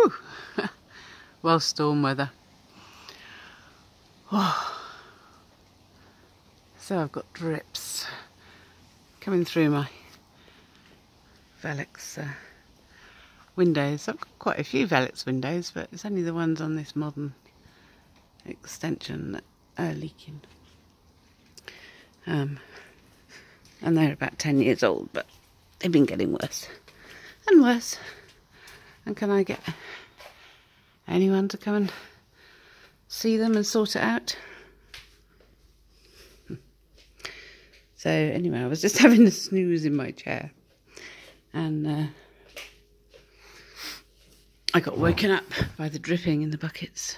Whew. Well, storm weather. Oh. So I've got drips coming through my Velux windows. I've got quite a few Velux windows, but it's only the ones on this modern extension that are leaking. And they're about 10 years old, but they've been getting worse and worse. And can I get anyone to come and see them and sort it out? So anyway, I was just having a snooze in my chair, and I got woken up by the dripping in the buckets.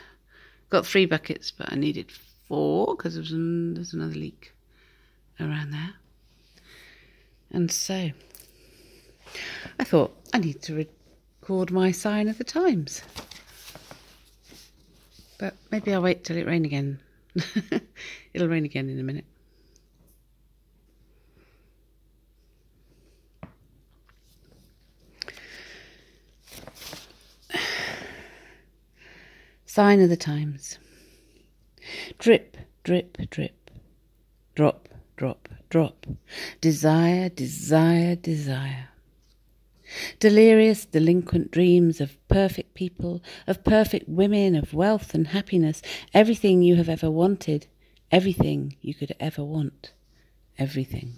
Got 3 buckets, but I needed 4 because there's another leak around there. And so I thought I need to record my sign of the times. But maybe I'll wait till it rains again. It'll rain again in a minute. Sign of the times. Drip, drip, drip. Drop, drop, drop. Desire, desire, desire. Delirious, delinquent dreams of perfect people, of perfect women, of wealth and happiness, everything you have ever wanted, everything you could ever want, everything.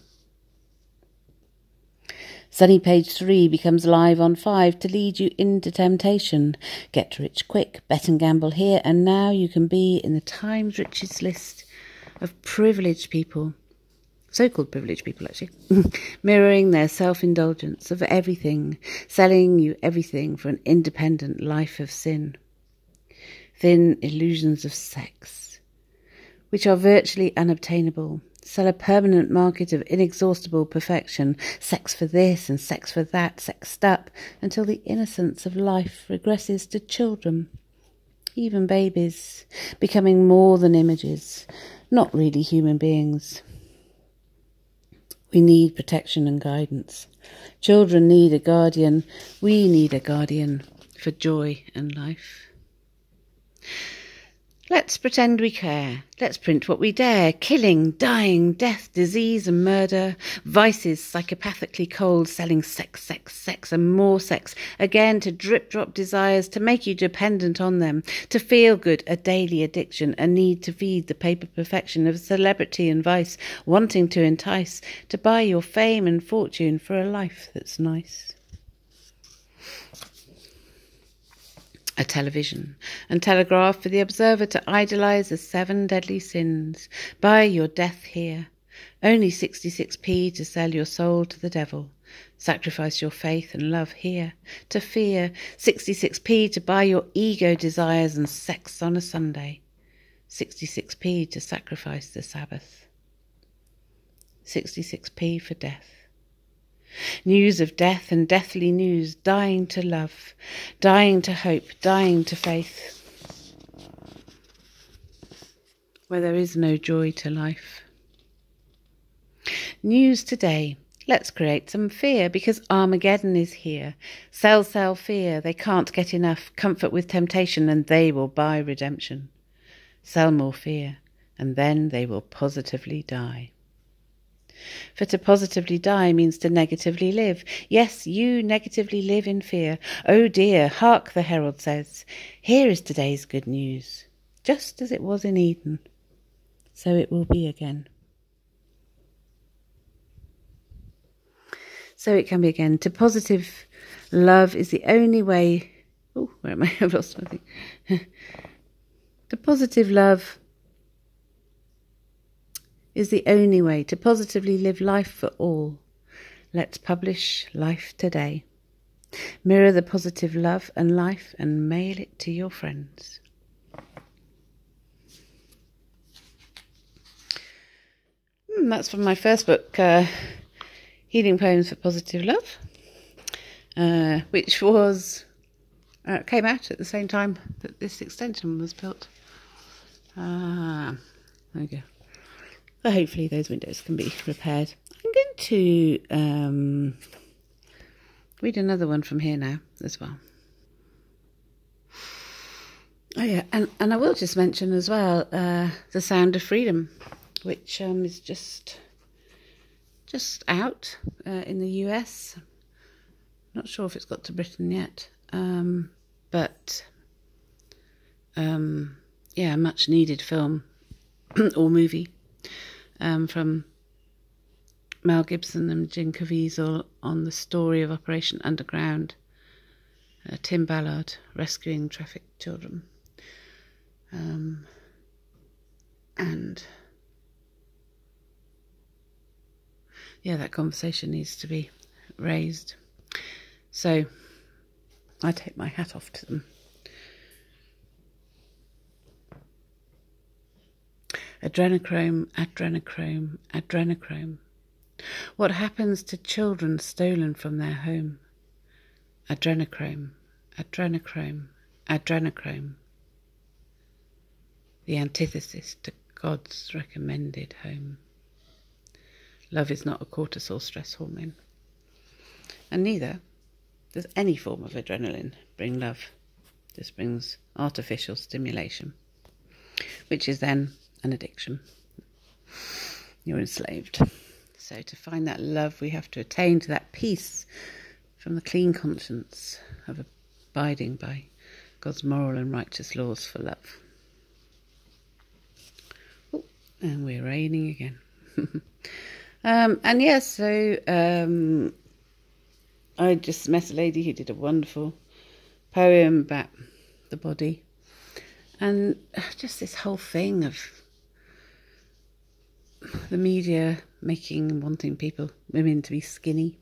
Sunny page 3 becomes live on 5 to lead you into temptation. Get rich quick, bet and gamble here, and now you can be in the Times richest list of privileged people, so-called privileged people actually, mirroring their self-indulgence of everything, selling you everything for an independent life of sin. Thin illusions of sex, which are virtually unobtainable, sell a permanent market of inexhaustible perfection, sex for this and sex for that, sexed up, until the innocence of life regresses to children, even babies, becoming more than images, not really human beings. We need protection and guidance. Children need a guardian. We need a guardian for joy and life. Let's pretend we care. Let's print what we dare. Killing, dying, death, disease and murder. Vices psychopathically cold, selling sex, sex, sex and more sex. Again to drip-drop desires, to make you dependent on them. To feel good, a daily addiction, a need to feed the paper perfection of celebrity and vice. Wanting to entice, to buy your fame and fortune for a life that's nice. A television and telegraph for the observer to idolise the 7 deadly sins. Buy your death here. Only 66p to sell your soul to the devil. Sacrifice your faith and love here. To fear. 66p to buy your ego desires and sex on a Sunday. 66p to sacrifice the Sabbath. 66p for death. News of death and deathly news, dying to love, dying to hope, dying to faith, where there is no joy to life. News today. Let's create some fear, because Armageddon is here. Sell, sell fear. They can't get enough. Comfort with temptation, and they will buy redemption. Sell more fear, and then they will positively die. For to positively die means to negatively live. Yes, you negatively live in fear. Oh dear, hark, the herald says. Here is today's good news. Just as it was in Eden, so it will be again. So it can be again. To positive love is the only way... Oh, where am I? I've lost something. To positive love is the only way to positively live life for all. Let's publish life today. Mirror the positive love and life and mail it to your friends. That's from my first book, Healing Poems for Positive Love, which was came out at the same time that this extension was built. There we go. So hopefully those windows can be repaired. I'm going to read another one from here now as well. Oh yeah, and I will just mention as well The Sound of Freedom, which is just out in the US. Not sure if it's got to Britain yet, but yeah, much needed film or movie from Mel Gibson and Jim Caviezel on the story of Operation Underground. Tim Ballard rescuing trafficked children. And yeah, that conversation needs to be raised. So I take my hat off to them. Adrenochrome, adrenochrome, adrenochrome. What happens to children stolen from their home? Adrenochrome, adrenochrome, adrenochrome. The antithesis to God's recommended home. Love is not a cortisol stress hormone. And neither does any form of adrenaline bring love. This brings artificial stimulation, which is then an addiction. You're enslaved. So to find that love, we have to attain to that peace from the clean conscience of abiding by God's moral and righteous laws for love. Oh, and we're raining again. And yes, so I just met a lady who did a wonderful poem about the body, and just this whole thing of the media wanting women to be skinny,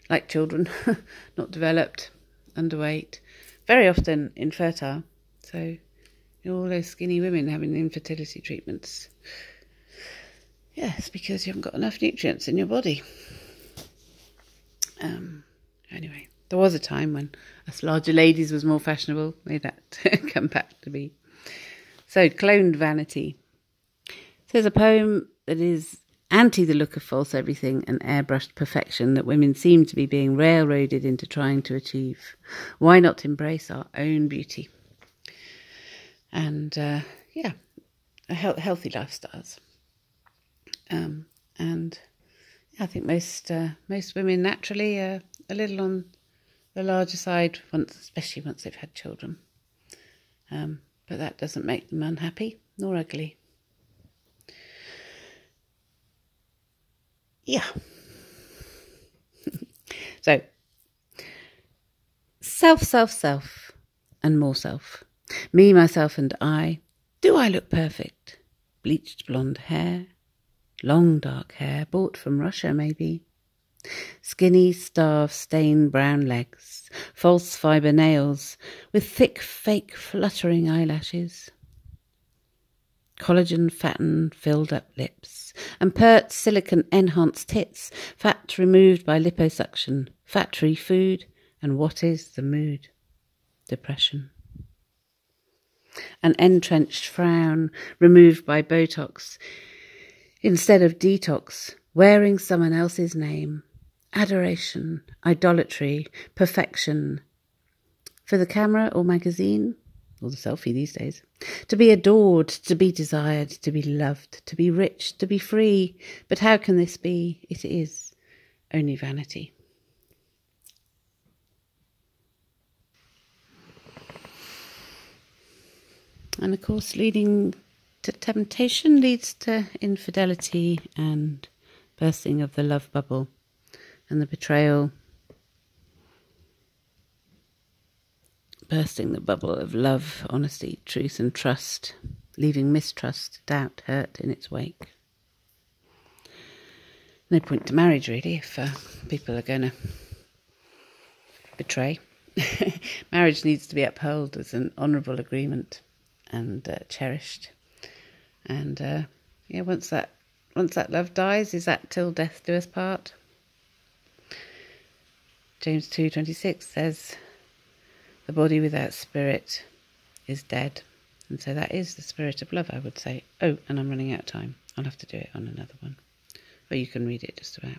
like children, not developed, underweight, very often infertile. So all those skinny women having infertility treatments. Yes, because you haven't got enough nutrients in your body. Anyway, there was a time when us larger ladies was more fashionable. May that come back to be. So, cloned vanity. So there's a poem that is anti the look of false everything and airbrushed perfection that women seem to be being railroaded into trying to achieve. Why not embrace our own beauty? And, healthy lifestyles. And I think most women naturally are a little on the larger side, especially once they've had children. But that doesn't make them unhappy nor ugly. Yeah. So, self, and more self. Me, myself, and I. Do I look perfect? Bleached blonde hair. Long dark hair, bought from Russia maybe. Skinny, starve-stained brown legs, false fibre nails, with thick, fake, fluttering eyelashes. Collagen-fattened, filled-up lips, and pert, silicon-enhanced tits, fat removed by liposuction, factory food, and what is the mood? Depression. An entrenched frown, removed by Botox, instead of detox, wearing someone else's name. Adoration, idolatry, perfection. For the camera or magazine, or the selfie these days. To be adored, to be desired, to be loved, to be rich, to be free. But how can this be? It is only vanity. And of course, leading to temptation leads to infidelity and bursting of the love bubble and the betrayal, bursting the bubble of love, honesty, truth and trust, leaving mistrust, doubt, hurt in its wake. No point to marriage really if people are going to betray. Marriage needs to be upheld as an honourable agreement and cherished. And once that love dies, is that till death do us part? James 2:26 says, the body without spirit is dead. And so that is the spirit of love, I would say. Oh, and I'm running out of time. I'll have to do it on another one. But you can read it just about.